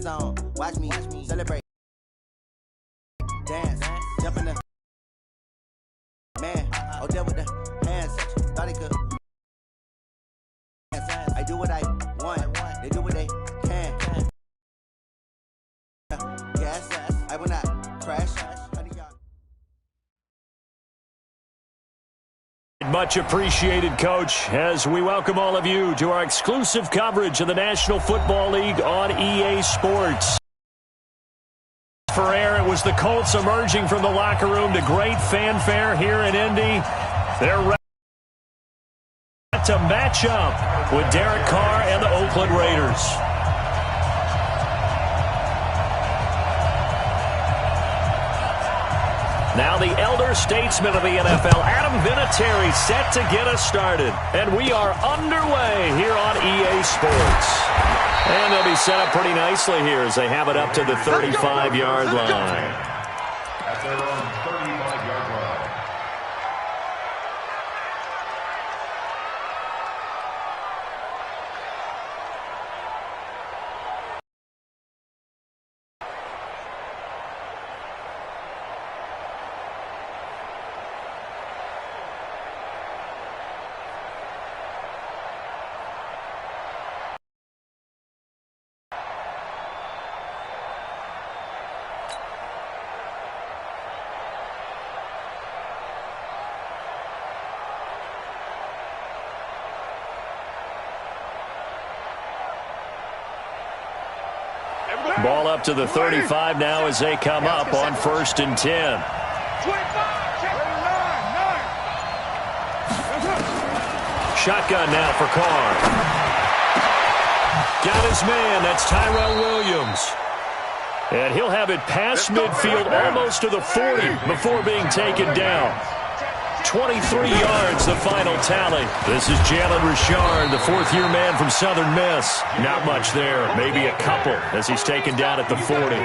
Hands on, watch me celebrate. Dance, jump in the man. Oh, there with the hands. Thought he could. I do what I want. They do what they can. Gas, I will not crash. Much appreciated, Coach, as we welcome all of you to our exclusive coverage of the National Football League on EA Sports. For air, it was the Colts emerging from the locker room to great fanfare here in Indy. They're ready to match up with Derek Carr and the Oakland Raiders. Now the elder statesman of the NFL, Adam Vinatieri, set to get us started. And we are underway here on EA Sports. And they'll be set up pretty nicely here as they have it up to the 35-yard line. At their own 35-yard line. Ball up to the 35 now as they come up on 1st and 10. Shotgun now for Carr. Got his man. That's Tyrell Williams. And he'll have it past midfield almost to the 40 before being taken down. 23 yards, the final tally. This is Jalen Richard, the fourth-year man from Southern Miss. Not much there, maybe a couple as he's taken down at the 40.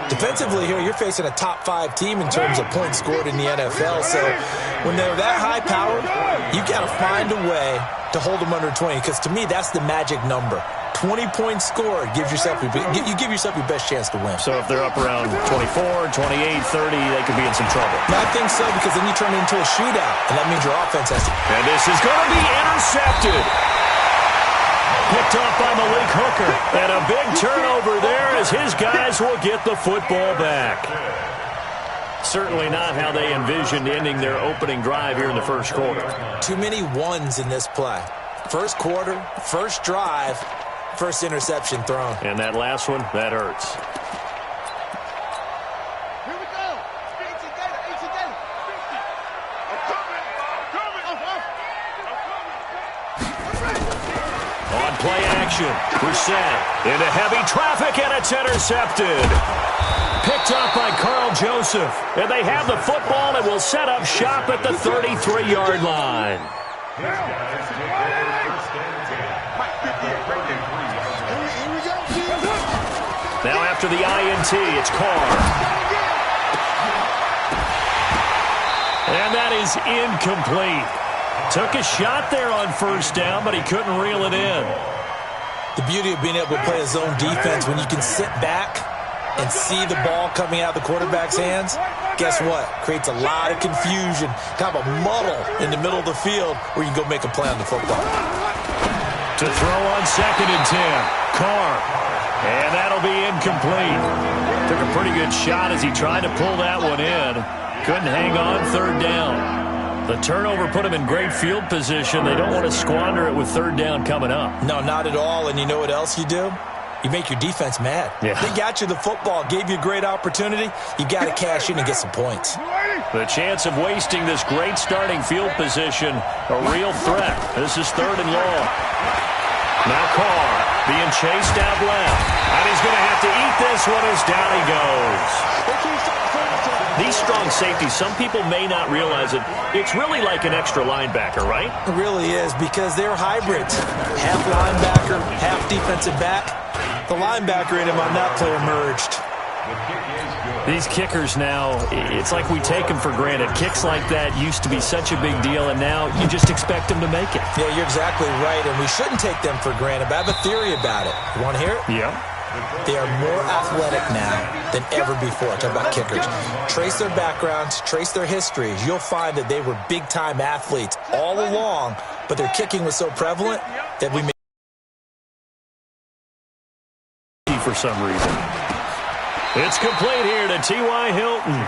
Defensively here, you're facing a top-5 team in terms of points scored in the NFL. So when they're that high-powered, you got to find a way to hold them under 20, because to me, that's the magic number. 20 points scored gives yourself you give yourself your best chance to win. So if they're up around 24, 28, 30, they could be in some trouble. I think so, because then you turn it into a shootout, and that means your offense has to. And this is going to be intercepted. Picked off by Malik Hooker. And a big turnover there as his guys will get the football back. Certainly not how they envisioned ending their opening drive here in the first quarter. Too many ones in this play. First quarter, first drive, first interception thrown. And that last one, that hurts. Here we go. 18 data. On play action, Brissett into heavy traffic, and it's intercepted. Picked up by Carl Joseph. And they have the football and will set up shop at the 33-yard line. Now after the INT, it's Carr. And that is incomplete. Took a shot there on first down, but he couldn't reel it in. The beauty of being able to play a zone defense, when you can sit back and see the ball coming out of the quarterback's hands, guess what? Creates a lot of confusion, kind of a muddle in the middle of the field where you can go make a play on the football. To throw on 2nd and 10, Carr. And that'll be incomplete. Took a pretty good shot as he tried to pull that one in. Couldn't hang on 3rd down. The turnover put him in great field position. They don't want to squander it with 3rd down coming up. No, not at all. And you know what else you do? You make your defense mad. Yeah. They got you the football, gave you a great opportunity. You got to cash in and get some points. The chance of wasting this great starting field position, a real threat. This is 3rd and long. Now Carr being chased out left. And he's going to have to eat this one as down he goes. These strong safeties, some people may not realize it. It's really like an extra linebacker, right? It really is, because they're hybrids. Half linebacker, half defensive back. The linebacker in him on that play emerged. These kickers now, it's like we take them for granted. Kicks like that used to be such a big deal, and now you just expect them to make it. Yeah, you're exactly right, and we shouldn't take them for granted, but I have a theory about it. You want to hear it? Yeah. They are more athletic now than ever before. Talk about kickers. Trace their backgrounds, trace their histories. You'll find that they were big-time athletes all along, but their kicking was so prevalent that we made for some reason. It's complete here to T.Y. Hilton.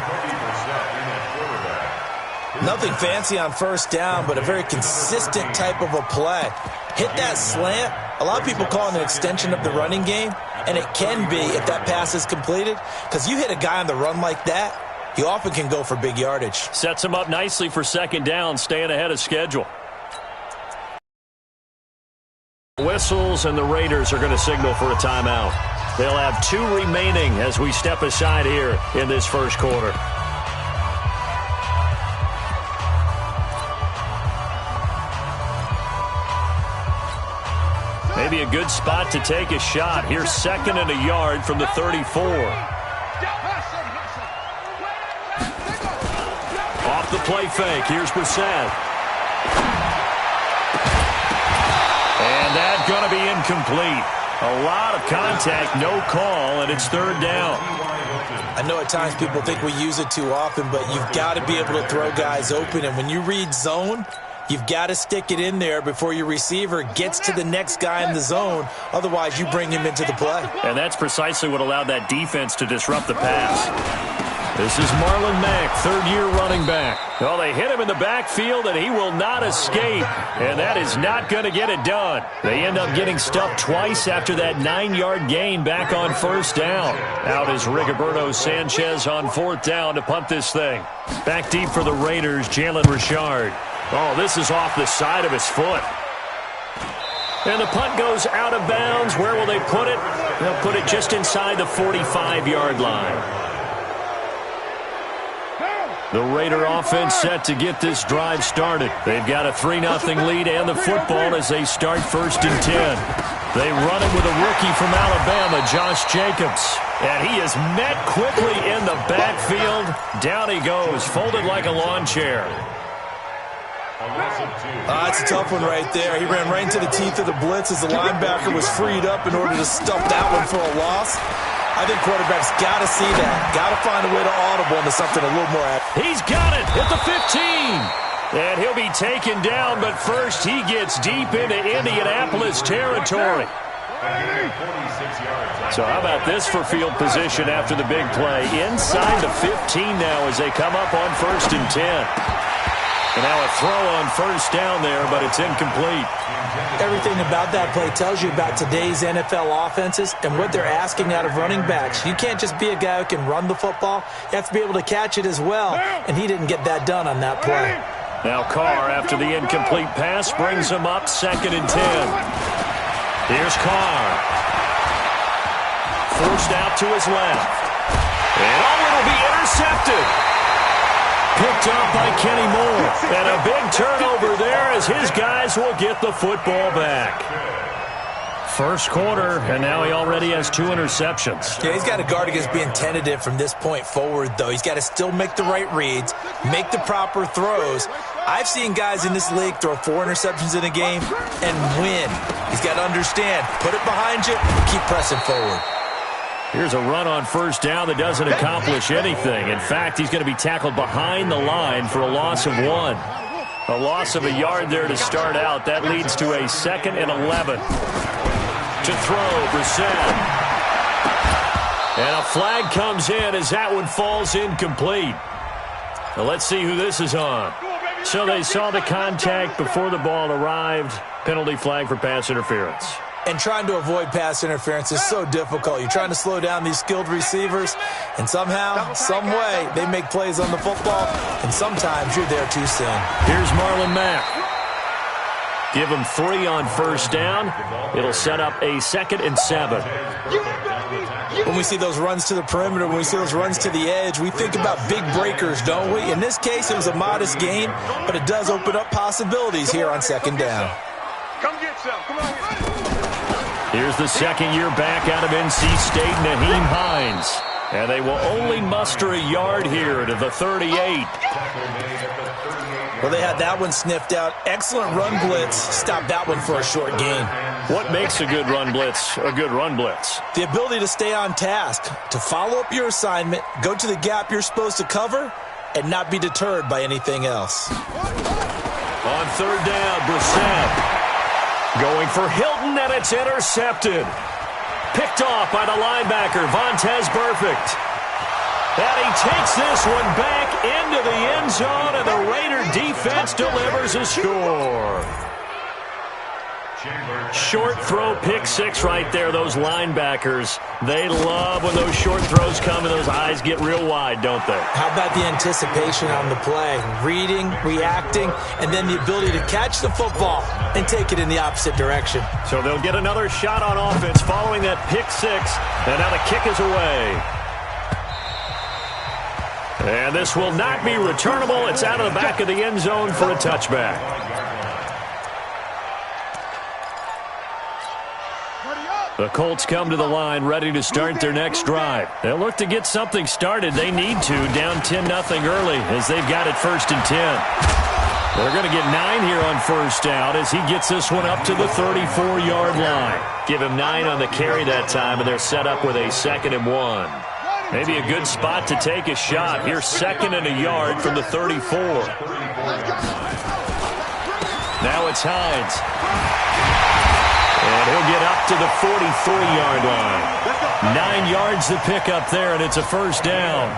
Nothing fancy on first down, but a very consistent type of a play. Hit that slant. A lot of people call it an extension of the running game, and it can be if that pass is completed, because you hit a guy on the run like that, you often can go for big yardage. Sets him up nicely for second down, staying ahead of schedule. Whistles, and the Raiders are going to signal for a timeout. They'll have 2 remaining as we step aside here in this first quarter. Maybe a good spot to take a shot. Here's 2nd and a yard from the 34. Off the play fake. Here's Brissett. And that's going to be incomplete. A lot of contact, no call, and it's 3rd down. I know at times people think we use it too often, but you've got to be able to throw guys open. And when you read zone, you've got to stick it in there before your receiver gets to the next guy in the zone. Otherwise, you bring him into the play. And that's precisely what allowed that defense to disrupt the pass. This is Marlon Mack, 3rd-year running back. Well, they hit him in the backfield, and he will not escape. And that is not going to get it done. They end up getting stuffed twice after that 9-yard gain back on first down. Out is Rigoberto Sanchez on 4th down to punt this thing. Back deep for the Raiders, Jalen Richard. Oh, this is off the side of his foot. And the punt goes out of bounds. Where will they put it? They'll put it just inside the 45-yard line. The Raider offense set to get this drive started. They've got a 3-0 lead and the football as they start 1st and 10. They run it with a rookie from Alabama, Josh Jacobs. And he is met quickly in the backfield. Down he goes, folded like a lawn chair. That's a tough one right there. He ran right into the teeth of the blitz as the linebacker was freed up in order to stuff that one for a loss. I think quarterbacks got to see that. Got to find a way to audible into something a little more accurate. He's got it at the 15. And he'll be taken down, but first he gets deep into Indianapolis territory. So how about this for field position after the big play? Inside the 15 now as they come up on 1st and 10. And now a throw on first down there, but it's incomplete. Everything about that play tells you about today's NFL offenses and what they're asking out of running backs. You can't just be a guy who can run the football. You have to be able to catch it as well, and he didn't get that done on that play. Now Carr, after the incomplete pass, brings him up 2nd and 10. Here's Carr. Forced out to his left. And it'll be intercepted. Picked up by Kenny Moore. And a big turnover there as his guys will get the football back. First quarter, and now he already has 2 interceptions. Yeah, he's got to guard against being tentative from this point forward, though. He's got to still make the right reads, make the proper throws. I've seen guys in this league throw 4 interceptions in a game and win. He's got to understand, put it behind you, and keep pressing forward. Here's a run on first down that doesn't accomplish anything. In fact, he's going to be tackled behind the line for a loss of 1. A loss of a yard there to start out. That leads to a 2nd and 11. To throw, Brissett. And a flag comes in as that one falls incomplete. Now let's see who this is on. So they saw the contact before the ball arrived. Penalty flag for pass interference. And trying to avoid pass interference is so difficult. You're trying to slow down these skilled receivers, and somehow, some way, they make plays on the football, and sometimes you're there too soon. Here's Marlon Mack. Give him 3 on first down. It'll set up a 2nd and 7. When we see those runs to the perimeter, when we see those runs to the edge, we think about big breakers, don't we? In this case, it was a modest gain, but it does open up possibilities here on 2nd down. Come get some. Come on. Here's the 2nd-year back out of NC State, Naheem Hines. And they will only muster a yard here to the 38. Well, they had that one sniffed out. Excellent run blitz. Stopped that one for a short gain. What makes a good run blitz a good run blitz? The ability to stay on task, to follow up your assignment, go to the gap you're supposed to cover, and not be deterred by anything else. On third down, Brissett going for Hilton, and it's intercepted. Picked off by the linebacker, Vontaze Burfict. And he takes this one back into the end zone, and the Raider defense delivers a score. Short throw, pick six right there. Those linebackers, they love when those short throws come and those eyes get real wide, don't they? How about the anticipation on the play? Reading, reacting, and then the ability to catch the football and take it in the opposite direction. So they'll get another shot on offense following that pick six, and now the kick is away. And this will not be returnable. It's out of the back of the end zone for a touchback. The Colts come to the line ready to start their next drive. They'll look to get something started. They need to, down 10-0 early as they've got it 1st and 10. They're going to get 9 here on first down as he gets this one up to the 34-yard line. Give him 9 on the carry that time, and they're set up with a 2nd and 1. Maybe a good spot to take a shot. Here's 2nd and a yard from the 34. Now it's Hines. And he'll get up to the 43-yard line. 9 yards to pick up there, and it's a first down.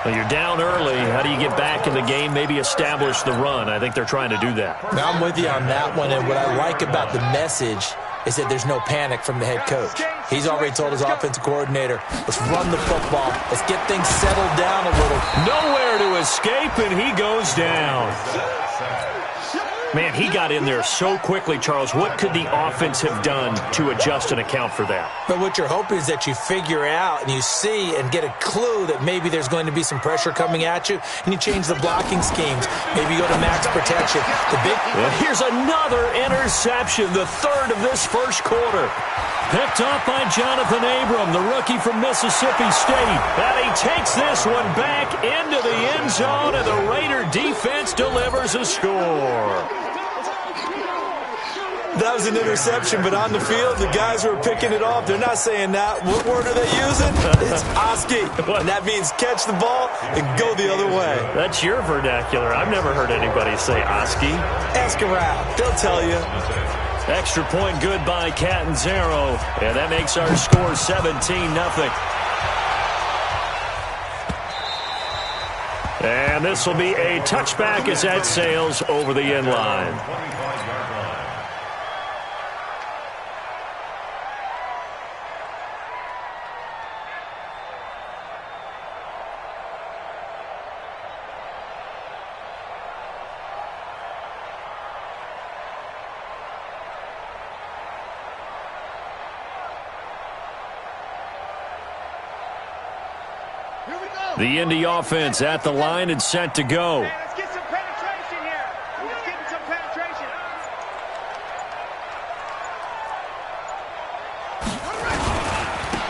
Well, you're down early. How do you get back in the game, maybe establish the run? I think they're trying to do that. Now I'm with you on that one, and what I like about the message is that there's no panic from the head coach. He's already told his offensive coordinator, let's run the football. Let's get things settled down a little. Nowhere to escape, and he goes down. Man, he got in there so quickly, Charles. What could the offense have done to adjust and account for that? But what you're hoping is that you figure out and you see and get a clue that maybe there's going to be some pressure coming at you, and you change the blocking schemes. Maybe you go to max protection. Here's another interception, the 3rd of this first quarter. Picked off by Jonathan Abram, the rookie from Mississippi State. And he takes this one back into the end zone, and the Raider defense delivers a score. That was an interception, but on the field, the guys who are picking it off, they're not saying that. What word are they using? It's Oski. And that means catch the ball and go the other way. That's your vernacular. I've never heard anybody say Oski. Ask around. They'll tell you. Extra point good by Catanzaro. And that makes our score 17-0. And this will be a touchback as that sails over the end line. The Indy offense at the line and set to go. Let's get some penetration here. Let's get some penetration.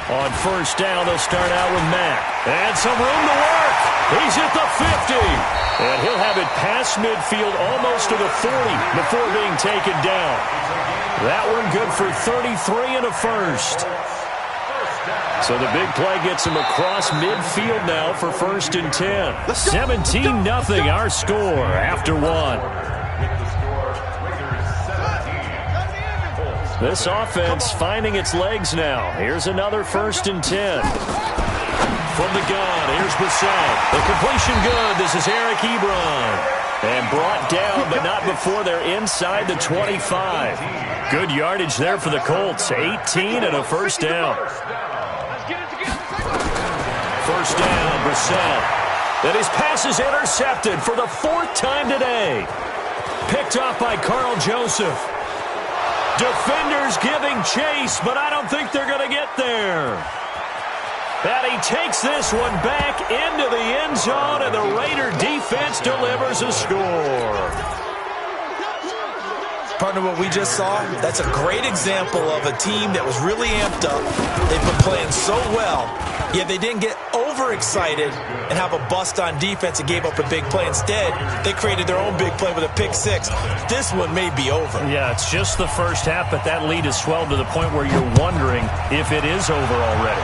On first down, they'll start out with Mack. And some room to work. He's at the 50. And he'll have it past midfield almost to the 40 before being taken down. That one good for 33 and a first. So the big play gets him across midfield now for 1st and 10. 17-0 our score after 1. This offense finding its legs now. Here's another 1st and 10. From the gun, here's Brissett. The completion good. This is Eric Ebron. And brought down, but not before they're inside the 25. Good yardage there for the Colts. 18 and a first down. First down, Brissett. And his pass is intercepted for the 4th time today. Picked off by Carl Joseph. Defenders giving chase, but I don't think they're going to get there. And he takes this one back into the end zone, and the Raider defense delivers a score. Partner, what we just saw, that's a great example of a team that was really amped up. They've been playing so well, yet they didn't get overexcited and have a bust on defense and gave up a big play. Instead, they created their own big play with a pick six. This one may be over. Yeah, it's just the first half, but that lead has swelled to the point where you're wondering if it is over already.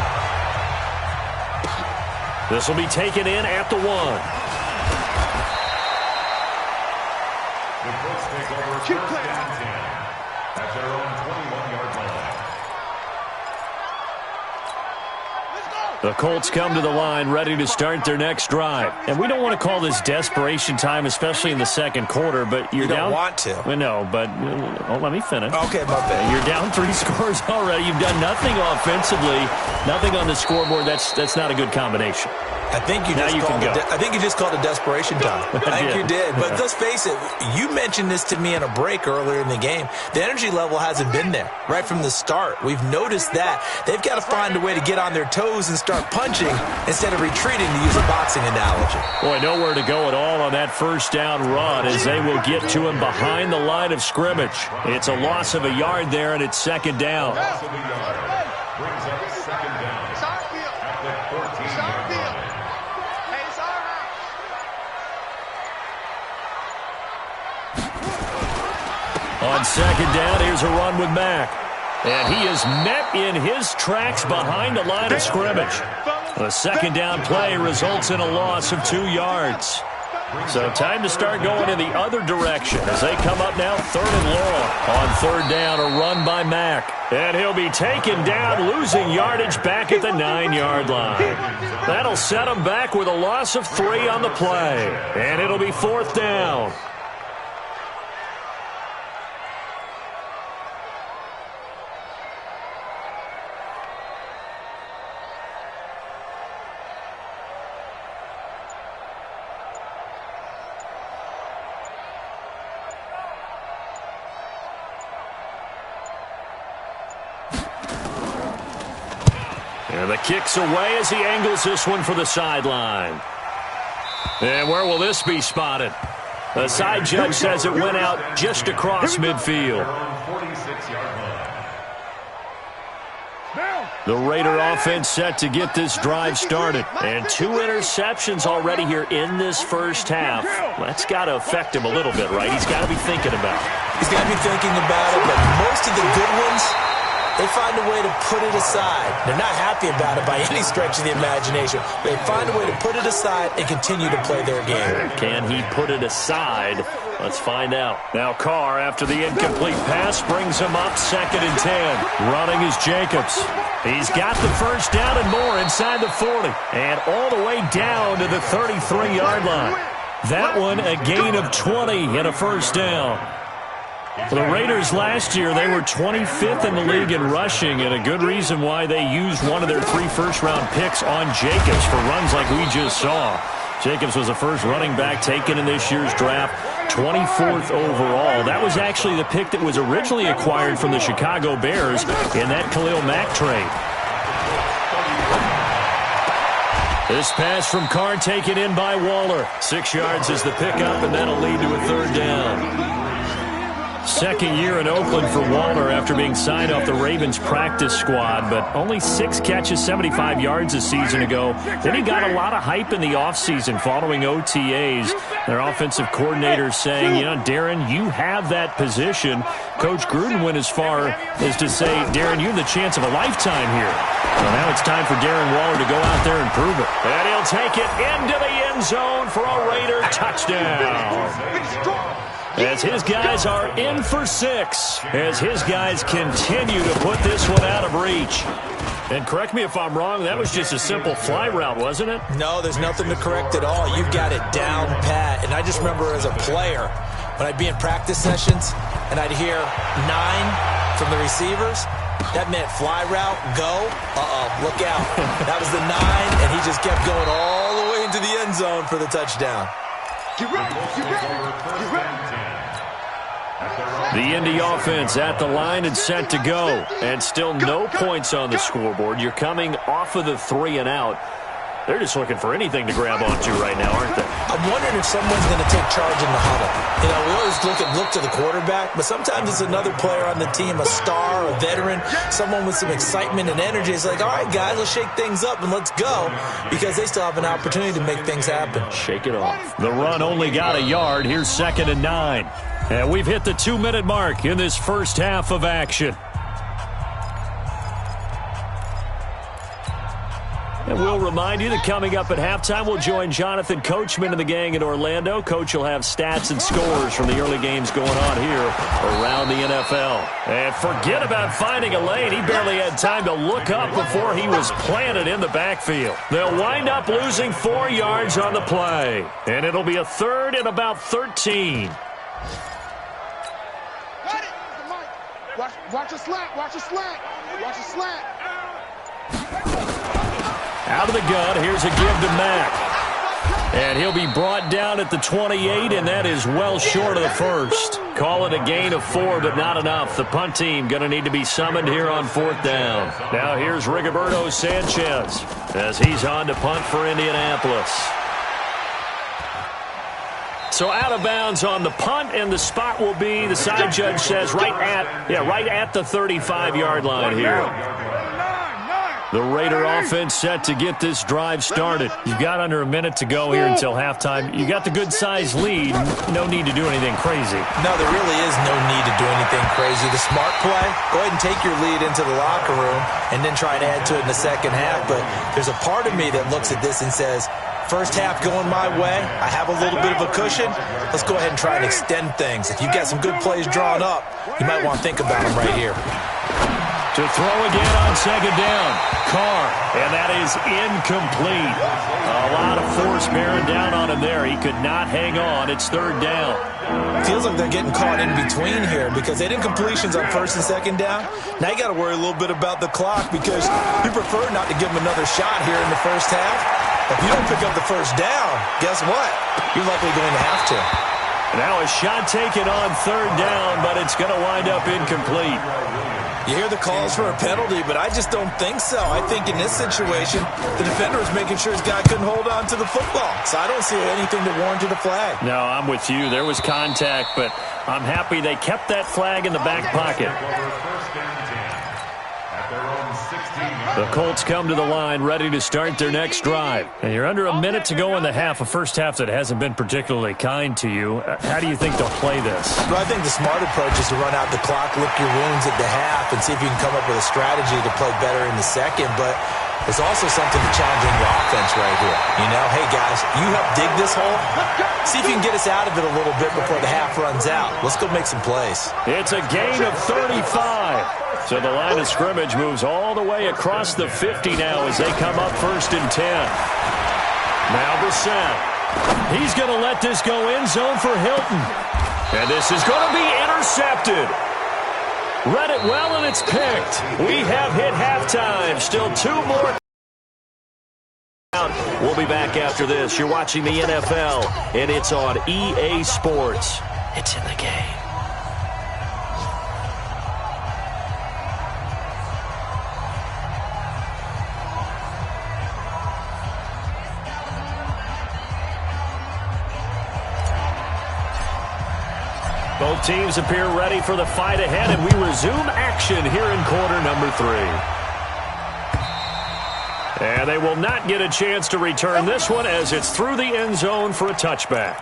This will be taken in at the 1. The Colts take over first and 10 at their own 21-yard line. The Colts come to the line ready to start their next drive. And we don't want to call this desperation time, especially in the second quarter, but you're down. You don't want to. Well, no, but let me finish. Okay, my bad. You're down 3 scores already. You've done nothing offensively, nothing on the scoreboard. That's not a good combination. I think you just called it desperation time. I think you did. But let's face it, you mentioned this to me in a break earlier in the game. The energy level hasn't been there right from the start. We've noticed that. They've got to find a way to get on their toes and start punching instead of retreating, to use a boxing analogy. Boy, nowhere to go at all on that first down run as they will get to him behind the line of scrimmage. It's a loss of a yard there, and it's second down. Loss of a yard brings up second down at the 14-yard line. On second down, here's a run with Mack. And he is met in his tracks behind the line of scrimmage. The second down play results in a loss of 2 yards. So time to start going in the other direction as they come up now 3rd and long. On third down, a run by Mack. And he'll be taken down, losing yardage back at the 9-yard line. That'll set him back with a loss of 3 on the play. And it'll be 4th down. And the kick's away as he angles this one for the sideline. And where will this be spotted? The side judge says it went out just across midfield. The Raider offense set to get this drive started. And 2 interceptions already here in this first half. That's got to affect him a little bit, right? He's got to be thinking about it. He's got to be thinking about it, but most of the good ones, they find a way to put it aside. They're not happy about it by any stretch of the imagination. They find a way to put it aside and continue to play their game. Can he put it aside? Let's find out. Now Carr, after the incomplete pass, brings him up 2nd and 10. Running is Jacobs. He's got the first down and more inside the 40. And all the way down to the 33-yard line. That one a gain of 20 and a first down. For the Raiders last year, they were 25th in the league in rushing, and a good reason why they used one of their 3 first-round picks on Jacobs for runs like we just saw. Jacobs was the first running back taken in this year's draft, 24th overall. That was actually the pick that was originally acquired from the Chicago Bears in that Khalil Mack trade. This pass from Carr taken in by Waller. 6 yards is the pickup, and that'll lead to a 3rd down. Second year in Oakland for Waller after being signed off the Ravens practice squad, but only 6 catches, 75 yards a season ago. Then he got a lot of hype in the offseason following OTAs. Their offensive coordinator saying, you know, Darren, you have that position. Coach Gruden went as far as to say, Darren, you have the chance of a lifetime here. So now it's time for Darren Waller to go out there and prove it. And he'll take it into the end zone for a Raider touchdown. As his guys are in for 6, as his guys continue to put this one out of reach. And correct me if I'm wrong, that was just a simple fly route, wasn't it? No, there's nothing to correct at all. You've got it down pat. And I just remember as a player, when I'd be in practice sessions and I'd hear 9 from the receivers, that meant fly route, go, look out. That was the 9, and he just kept going all the way into the end zone for the touchdown. The Indy offense at the line and set to go. And still no points on the scoreboard. You're coming off of the 3 and out. They're just looking for anything to grab onto right now, aren't they? I'm wondering if someone's going to take charge in the huddle. You know, we always look to the quarterback, but sometimes it's another player on the team, a star, a veteran, someone with some excitement and energy. It's like, all right, guys, let's shake things up and let's go, because they still have an opportunity to make things happen. Shake it off. The run only got a yard. Here's 2nd and 9. And we've hit the 2-minute mark in this first half of action. And we'll remind you that coming up at halftime, we'll join Jonathan Coachman and the gang in Orlando. Coach will have stats and scores from the early games going on here around the NFL. And forget about finding a lane. He barely had time to look up before he was planted in the backfield. They'll wind up losing 4 yards on the play. And it'll be a 3rd and about 13. Watch a slant. Watch a slant. Watch a slant. Out of the gun, here's a give to Mack. And he'll be brought down at the 28, and that is well short of the first. Call it a gain of 4, but not enough. The punt team going to need to be summoned here on 4th down. Now here's Rigoberto Sanchez as he's on to punt for Indianapolis. So out of bounds on the punt, and the spot will be, the side judge says, right at the 35-yard line here. The Raider offense set to get this drive started. You've got under a minute to go here until halftime. You got the good-sized lead. No need to do anything crazy. No, there really is no need to do anything crazy. The smart play, go ahead and take your lead into the locker room and then try and add to it in the second half. But there's a part of me that looks at this and says, first half going my way, I have a little bit of a cushion. Let's go ahead and try and extend things. If you've got some good plays drawn up, you might want to think about them right here. To throw again on 2nd down. Carr, and that is incomplete. A lot of force bearing down on him there. He could not hang on. It's 3rd down. Feels like they're getting caught in between here because they did incompletions on 1st and 2nd down. Now you got to worry a little bit about the clock because you prefer not to give them another shot here in the first half. If you don't pick up the first down, guess what? You're likely going to have to. Now a shot taken on 3rd down, but it's going to wind up incomplete. You hear the calls for a penalty, but I just don't think so. I think in this situation, the defender was making sure his guy couldn't hold on to the football. So I don't see anything to warrant a flag. No, I'm with you. There was contact, but I'm happy they kept that flag in the back pocket. The Colts come to the line ready to start their next drive. And you're under a minute to go in the half, a first half that hasn't been particularly kind to you. How do you think they'll play this? Well, I think the smart approach is to run out the clock, lick your wounds at the half, and see if you can come up with a strategy to play better in the second. But there's also something to challenging the offense right here. You know, hey, guys, you help dig this hole. See if you can get us out of it a little bit before the half runs out. Let's go make some plays. It's a gain of 35. So the line of scrimmage moves all the way across the 50 now as they come up 1st and 10. Now Brissett. He's going to let this go end zone for Hilton. And this is going to be intercepted. Read it well, and it's picked. We have hit halftime. Still 2 more. We'll be back after this. You're watching the NFL, and it's on EA Sports. It's in the game. Both teams appear ready for the fight ahead, and we resume action here in quarter number 3. And they will not get a chance to return this one as it's through the end zone for a touchback.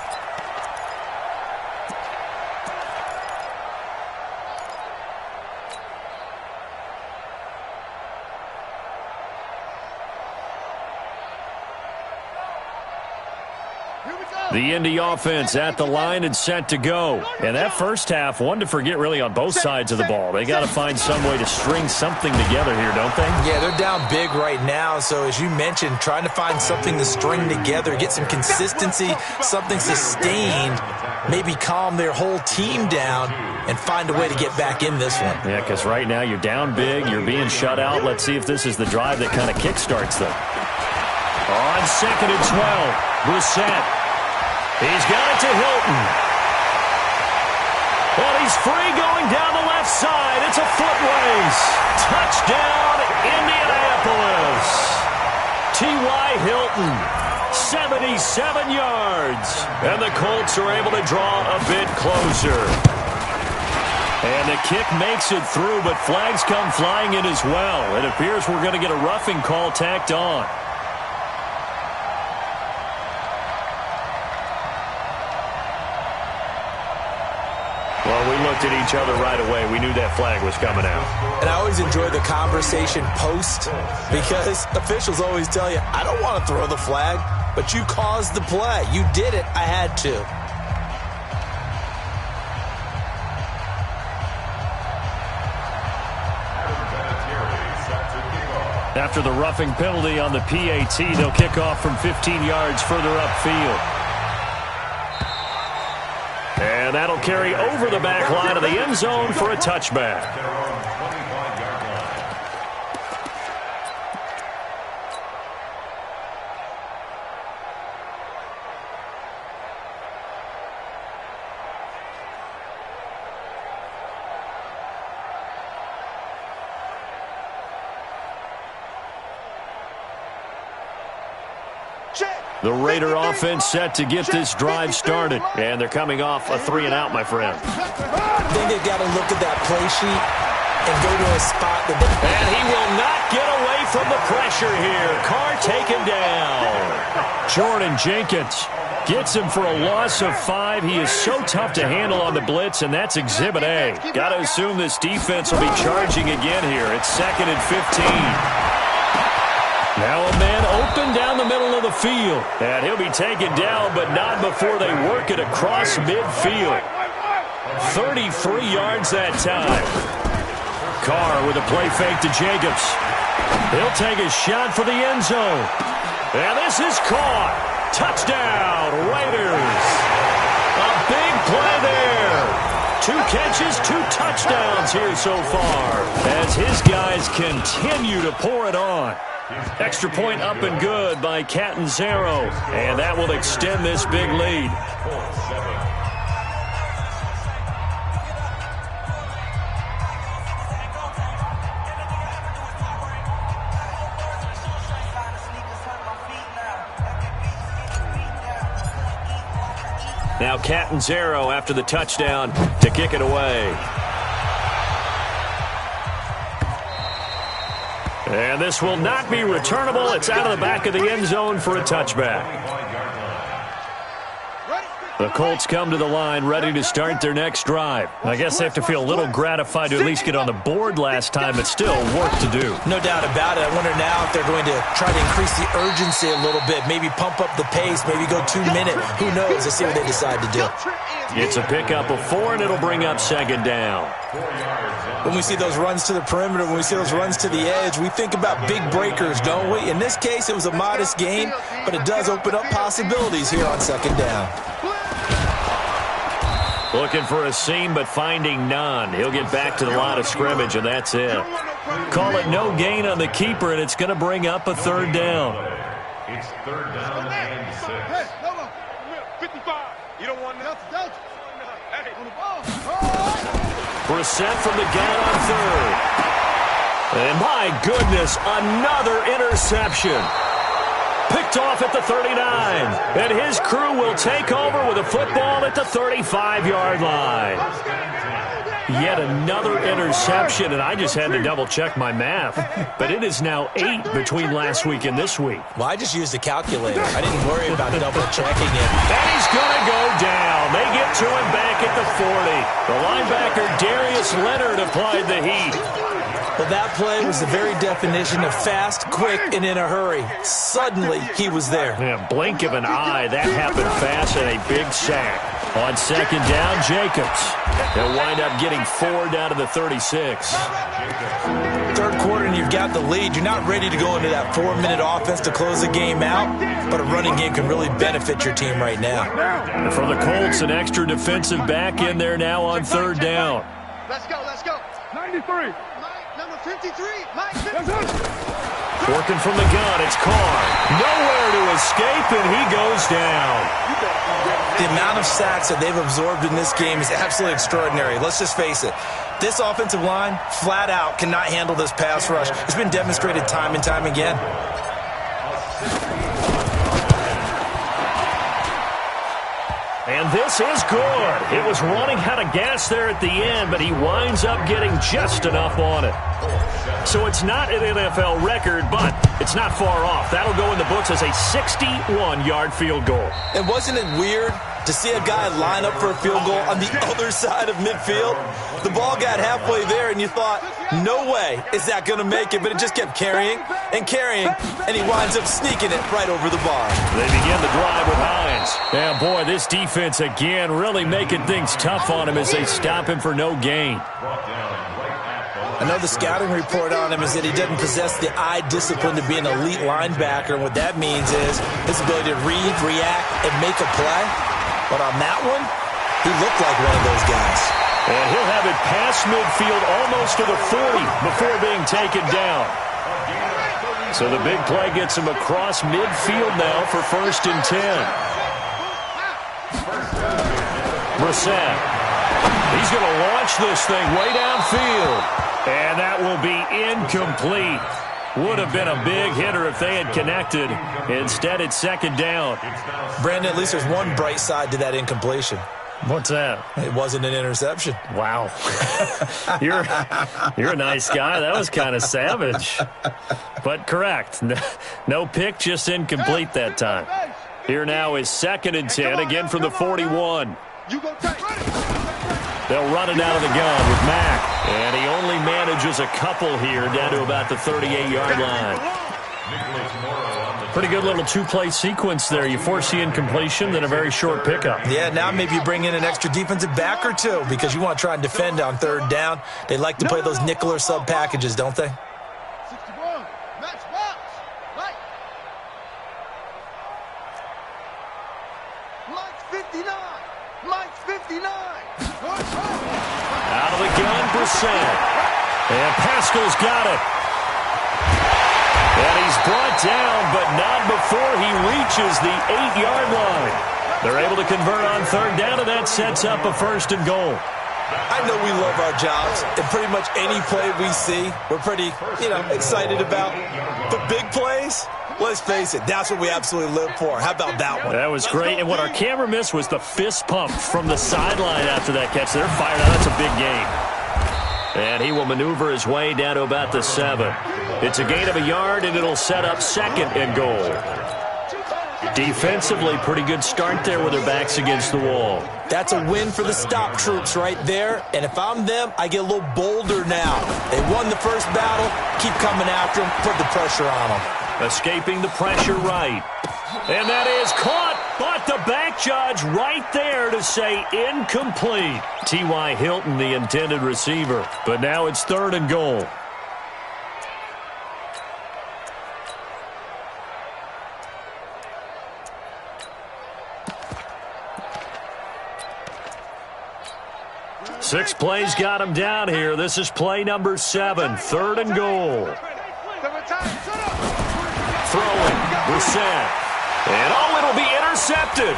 The Indy offense at the line and set to go. And that first half, one to forget really on both sides of the ball. They got to find some way to string something together here, don't they? Yeah, they're down big right now. So as you mentioned, trying to find something to string together, get some consistency, something sustained, maybe calm their whole team down and find a way to get back in this one. Yeah, because right now you're down big, you're being shut out. Let's see if this is the drive that kind of kickstarts them. On 2nd and 12, Brissett. He's got it to Hilton. Well, he's free going down the left side. It's a foot race. Touchdown, Indianapolis. T.Y. Hilton 77 yards. And the Colts are able to draw a bit closer. And the kick makes it through, but flags come flying in as well. It appears we're going to get a roughing call tacked on. Well, we looked at each other right away. We knew that flag was coming out. And I always enjoy the conversation post because officials always tell you, I don't want to throw the flag, but you caused the play. You did it. I had to. After the roughing penalty on the PAT, they'll kick off from 15 yards further upfield. And that'll carry over the back line of the end zone for a touchback. The Raider offense set to get this drive started. And they're coming off a 3-and-out, my friend. I think they've got to look at that play sheet and go to a spot that they... And he will not get away from the pressure here. Carr taken down. Jordan Jenkins gets him for a loss of 5. He is so tough to handle on the blitz, and that's Exhibit A. Got to assume this defense will be charging again here. It's 2nd and 15. Now a man open down the middle of the field. And he'll be taken down, but not before they work it across midfield. 33 yards that time. Carr with a play fake to Jacobs. He'll take a shot for the end zone. And this is caught. Touchdown, Raiders. A big play there. 2 catches, 2 touchdowns here so far as his guys continue to pour it on. Extra point up and good by Catanzaro, and that will extend this big lead. Now Catanzaro after the touchdown to kick it away. And this will not be returnable. It's out of the back of the end zone for a touchback. The Colts come to the line ready to start their next drive. I guess they have to feel a little gratified to at least get on the board last time, but still work to do. No doubt about it. I wonder now if they're going to try to increase the urgency a little bit, maybe pump up the pace, maybe go 2-minute. Who knows? Let's see what they decide to do. It's a pickup of 4, and it'll bring up 2nd down. When we see those runs to the perimeter, when we see those runs to the edge, we think about big breakers, don't we? In this case, it was a modest gain, but it does open up possibilities here on 2nd down. Looking for a seam, but finding none. He'll get back to the line of scrimmage, and that's it. Call it no gain on the keeper, and it's going to bring up a 3rd down. It's 3rd down and 6. 55. You don't want nothing. Brissett from the gun on 3rd. And my goodness, another interception. Picked off at the 39. And his crew will take over with a football at the 35-yard line. Yet another interception, and I just had to double-check my math. But it is now 8 between last week and this week. Well, I just used a calculator. I didn't worry about double-checking it. And he's going to go down. They get to him back at the 40. The linebacker, Darius Leonard, applied the heat. Well, that play was the very definition of fast, quick, and in a hurry. Suddenly, he was there. Yeah, blink of an eye. That happened fast and a big sack. On 2nd down, Jacobs. They'll wind up getting 4 down to the 36. 3rd quarter, and you've got the lead. You're not ready to go into that 4-minute offense to close the game out, but a running game can really benefit your team right now. And for the Colts, an extra defensive back in there now on 3rd down. Let's go, let's go. 93. Number 53, Mike. Working from the gun, it's Carr. Nowhere to escape, and he goes down. The amount of sacks that they've absorbed in this game is absolutely extraordinary. Let's just face it. This offensive line, flat out, cannot handle this pass rush. It's been demonstrated time and time again. And this is good. It was running out of gas there at the end, but he winds up getting just enough on it. So it's not an NFL record, but it's not far off. That'll go in the books as a 61-yard field goal. And wasn't it weird to see a guy line up for a field goal on the other side of midfield? The ball got halfway there, and you thought, no way is that going to make it, but it just kept carrying and carrying, and he winds up sneaking it right over the bar. They begin the drive with Hines. Yeah, boy, this defense again really making things tough on him as they stop him for no gain. I know the scouting report on him is that he doesn't possess the eye discipline to be an elite linebacker, and what that means is his ability to read, react, and make a play. But on that one, he looked like one of those guys. And he'll have it past midfield almost to the 40 before being taken down. So the big play gets him across midfield now for 1st and 10. Brissett. He's going to launch this thing way downfield. And that will be incomplete. Would have been a big hitter if they had connected. Instead, it's 2nd down. Brandon, at least there's one bright side to that incompletion. What's that? It wasn't an interception. Wow. You're a nice guy. That was kind of savage. But correct. No pick, just incomplete that time. Here now is 2nd and 10, again from the 41. They'll run it out of the gun with Mack. And he only manages a couple here down to about the 38-yard line. Pretty good little two-play sequence there. You force the incompletion, then a very short pickup. Yeah, now maybe you bring in an extra defensive back or two because you want to try and defend on 3rd down. They like to play those nickel or sub packages, don't they? 61. Match box. Right. Mike's 59. Mike's 59. Out of the gun, Brissett. And Pascal's got it. And he's brought down, but not before he reaches the 8-yard line. They're able to convert on 3rd down, and that sets up a 1st and goal. I know we love our jobs, and pretty much any play we see, we're pretty, excited about. The big plays, let's face it, that's what we absolutely live for. How about that one? That was great, and what our camera missed was the fist pump from the sideline after that catch. They're fired out. That's a big game. And he will maneuver his way down to about the 7. It's a gain of a yard, and it'll set up 2nd and goal. Defensively, pretty good start there with their backs against the wall. That's a win for the stop troops right there. And if I'm them, I get a little bolder now. They won the first battle. Keep coming after them. Put the pressure on them. Escaping the pressure right. And that is caught, but the back judge right there to say incomplete. T.Y. Hilton, the intended receiver. But now it's 3rd and goal. Six plays got him down here. This is play number 7, 3rd and goal. Throwing, Brissett. And it'll be intercepted.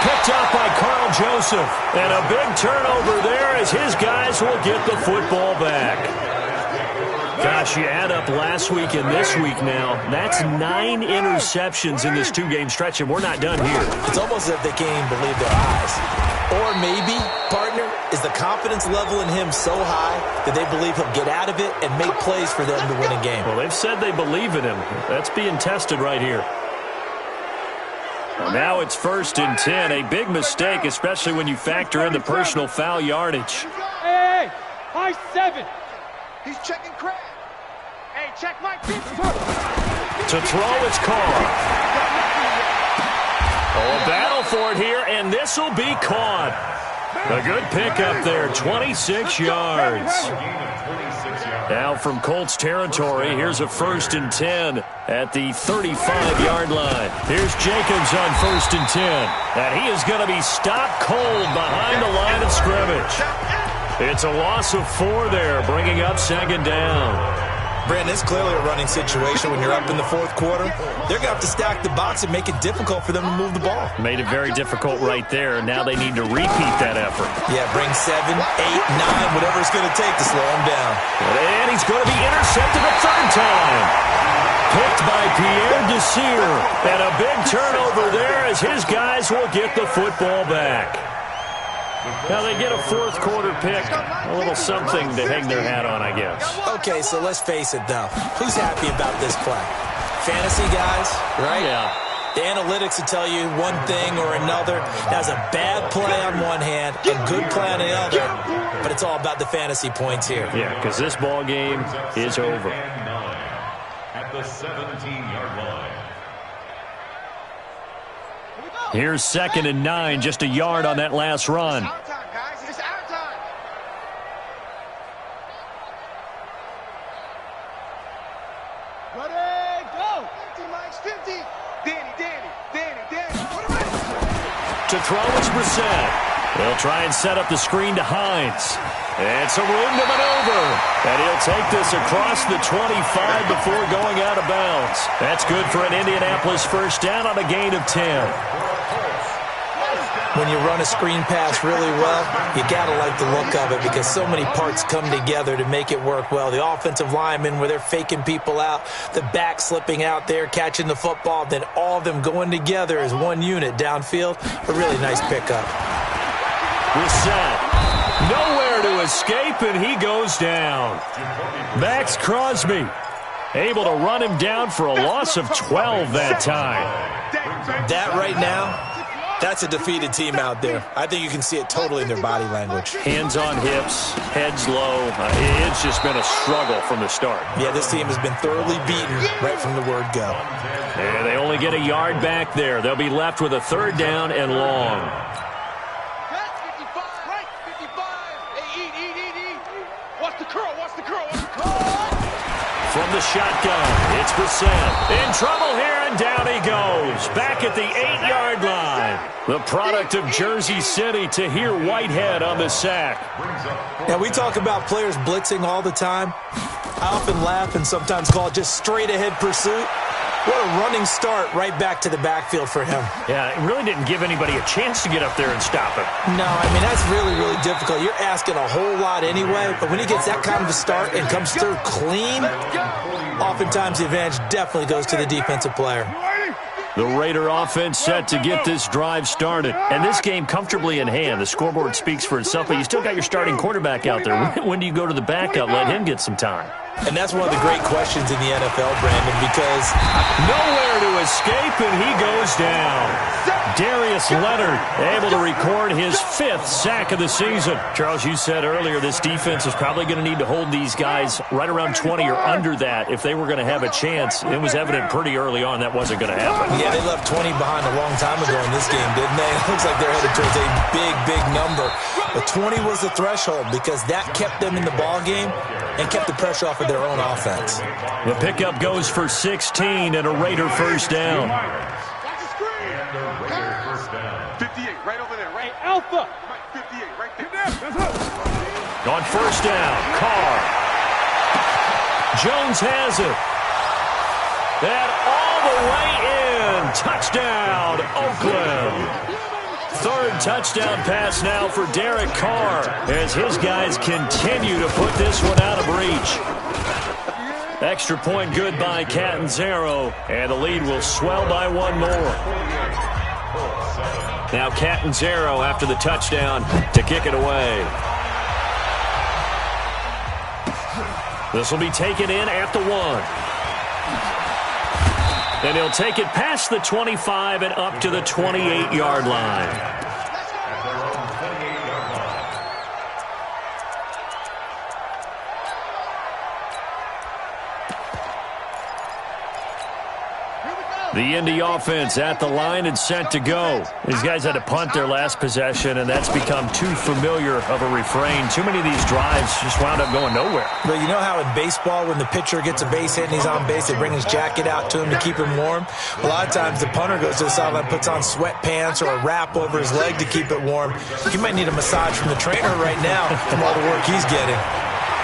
Picked up by Carl Joseph. And a big turnover there as his guys will get the football back. Gosh, you add up last week and this week now. That's 9 interceptions in this 2-game stretch, and we're not done here. It's almost as if they can't even believe their eyes. Or maybe, partner, is the confidence level in him so high that they believe he'll get out of it and make plays for them to win a game. Well, they've said they believe in him. That's being tested right here. Well, now it's 1st and 10. A big mistake, especially when you factor in the personal foul yardage. Hey, high 7. He's checking crack. Hey, check my feet. To throw, it's called. Oh, a battle for it here, and this will be caught. A good pickup there, 26 yards. Now from Colts territory, here's a 1st and 10 at the 35-yard line. Here's Jacobs on 1st and 10. And he is going to be stopped cold behind the line of scrimmage. It's a loss of 4 there, bringing up 2nd down. Brandon, it's clearly a running situation when you're up in the 4th quarter. They're going to have to stack the box and make it difficult for them to move the ball. Made it very difficult right there. Now they need to repeat that effort. Yeah, bring 7, 8, 9, whatever it's going to take to slow him down. And he's going to be intercepted a 3rd time. Picked by Pierre Desir. And a big turnover there as his guys will get the football back. Now they get a fourth quarter pick. A little something to hang their hat on, I guess. Okay, so let's face it, though. Who's happy about this play? Fantasy guys, right? Yeah. The analytics will tell you one thing or another. That's a bad play on one hand, a good play on the other, but it's all about the fantasy points here. Yeah, because this ball game is over. At the 17-yard line. Here's 2nd and 9, just a yard on that last run. It's our time, guys. It's our time. Ready, go. 50, Mike, 50. Danny. To throw is Brissett. They'll try and set up the screen to Hines. It's a room to maneuver. And he'll take this across the 25 before going out of bounds. That's good for an Indianapolis first down on a gain of 10. When you run a screen pass really well, you got to like the look of it because so many parts come together to make it work well. The offensive linemen, where they're faking people out, the back slipping out there, catching the football, then all of them going together as one unit downfield. A really nice pickup. Brissett, nowhere to escape, and he goes down. Max Crosby, able to run him down for a loss of 12 that time. That right now, that's a defeated team out there. I think you can see it totally in their body language. Hands on hips, heads low. It's just been a struggle from the start. Yeah, this team has been thoroughly beaten right from the word go. And they only get a yard back there. They'll be left with a 3rd down and long. 55, right, 55. Hey, eat. Watch the curl. From the shotgun, it's Brissett. In trouble here, and down he goes. Back at the 8-yard line. The product of Jersey City, Tahir Whitehead on the sack. Now, we talk about players blitzing all the time. I often laugh and sometimes call it just straight-ahead pursuit. What a running start right back to the backfield for him. Yeah, it really didn't give anybody a chance to get up there and stop him. No, I mean, that's really, really difficult. You're asking a whole lot anyway, but when he gets that kind of a start and comes through clean, oftentimes the advantage definitely goes to the defensive player. The Raider offense set to get this drive started. And this game comfortably in hand. The scoreboard speaks for itself, but you still got your starting quarterback out there. When do you go to the backup? Let him get some time. And that's one of the great questions in the NFL, Brandon, because nowhere to escape, and he goes down. Darius Leonard able to record his 5th sack of the season. Charles, you said earlier this defense is probably going to need to hold these guys right around 20 or under that if they were going to have a chance. It was evident pretty early on that wasn't going to happen. Yeah, they left 20 behind a long time ago in this game, didn't they? It looks like they're headed towards a big, big number. But 20 was the threshold because that kept them in the ball game and kept the pressure off of their own offense. The pickup goes for 16 and a Raider first down. 58, right over there, right? Alpha! 58, right there. On first down, Carr. Jones has it. And all the way in. Touchdown, Oakland. 3rd touchdown pass now for Derek Carr as his guys continue to put this one out of reach. Extra point good by Catanzaro, and the lead will swell by one more. Now Catanzaro after the touchdown to kick it away. This will be taken in at the 1. And he'll take it past the 25 and up to the 28-yard line. The Indy offense at the line and set to go. These guys had to punt their last possession, and that's become too familiar of a refrain. Too many of these drives just wound up going nowhere. But you know how in baseball, when the pitcher gets a base hit and he's on base, they bring his jacket out to him to keep him warm? A lot of times the punter goes to the sideline, puts on sweatpants or a wrap over his leg to keep it warm. He might need a massage from the trainer right now from all the work he's getting.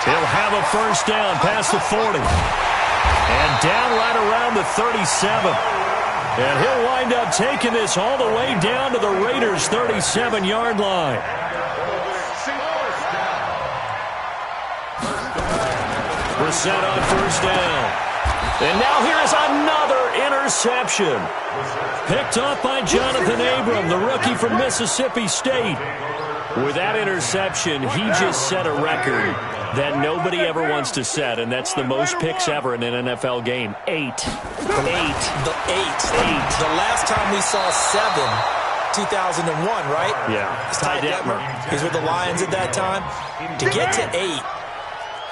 He'll have a first down past the 40. And down right around the 37. And he'll wind up taking this all the way down to the Raiders' 37-yard line. Brissett on first down. And now here is another Interception. Picked off by Jonathan Abram, the rookie from Mississippi State. With that interception, he just set a record that nobody ever wants to set, and that's the most picks ever in an NFL game. 8. 8. The last time we saw 7, 2001, right? Yeah. It's Ty Detmer. He's with the Lions at that time. To get to 8,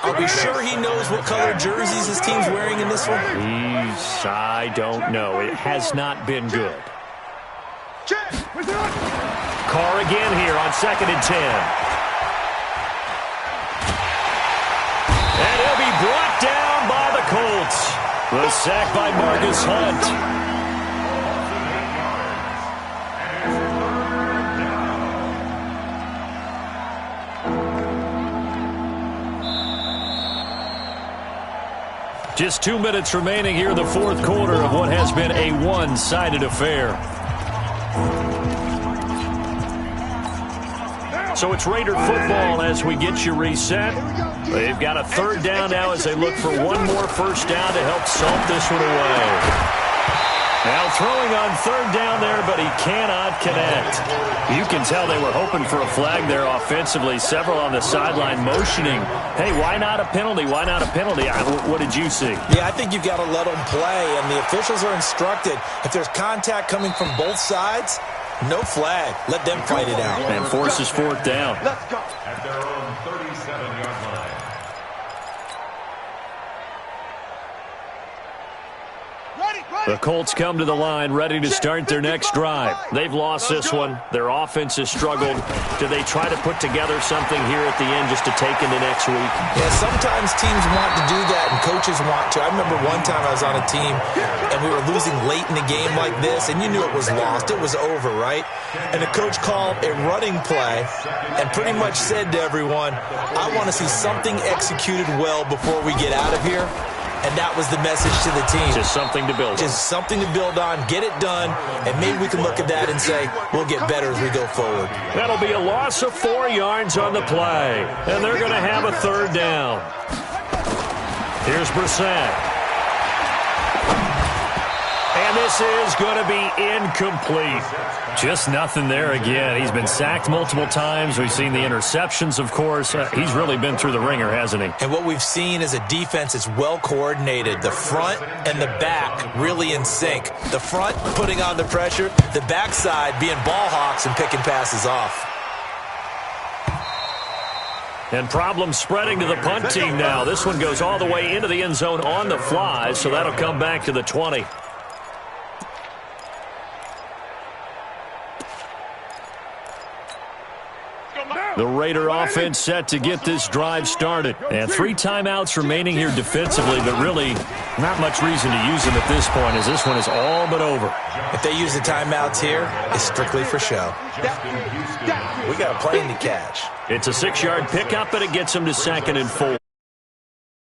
are we sure he knows what color jerseys his team's wearing in this one? I don't know. It has not been good. Carr again here on 2nd and 10. And he'll be brought down by the Colts. The sack by Marcus Hunt. Just 2 minutes remaining here in the fourth quarter of what has been a one-sided affair. So it's Raider football as we get you reset. They've got a 3rd down now as they look for one more first down to help salt this one away. Now throwing on 3rd down there, but he cannot connect. You can tell they were hoping for a flag there offensively. Several on the sideline motioning, hey, why not a penalty? Why not a penalty? What did you see? Yeah, I think you've got to let them play, and the officials are instructed. If there's contact coming from both sides, no flag. Let them fight it out. And forces 4th down. Let's go. At their own 37-yard line. The Colts come to the line ready to start their next drive. They've lost this one. Their offense has struggled. Do they try to put together something here at the end just to take into next week? Yeah, sometimes teams want to do that and coaches want to. I remember one time I was on a team and we were losing late in the game like this, and you knew it was lost. It was over, right? And the coach called a running play and pretty much said to everyone, I want to see something executed well before we get out of here. And that was the message to the team. Just something to build on. Just something to build on, get it done, and maybe we can look at that and say, we'll get better as we go forward. That'll be a loss of 4 yards on the play. And they're going to have a 3rd down. Here's Brissett. And this is going to be incomplete. Just nothing there again. He's been sacked multiple times. We've seen the interceptions, of course. He's really been through the ringer, hasn't he? And what we've seen is a defense that's well coordinated. The front and the back really in sync. The front putting on the pressure, the backside being ball hawks and picking passes off. And problems spreading to the punt team now. This one goes all the way into the end zone on the fly, so that'll come back to the 20. The Raider offense set to get this drive started. And 3 timeouts remaining here defensively, but really not much reason to use them at this point as this one is all but over. If they use the timeouts here, it's strictly for show. We got a plane to catch. It's a 6-yard pickup, and it gets them to 2nd and 4.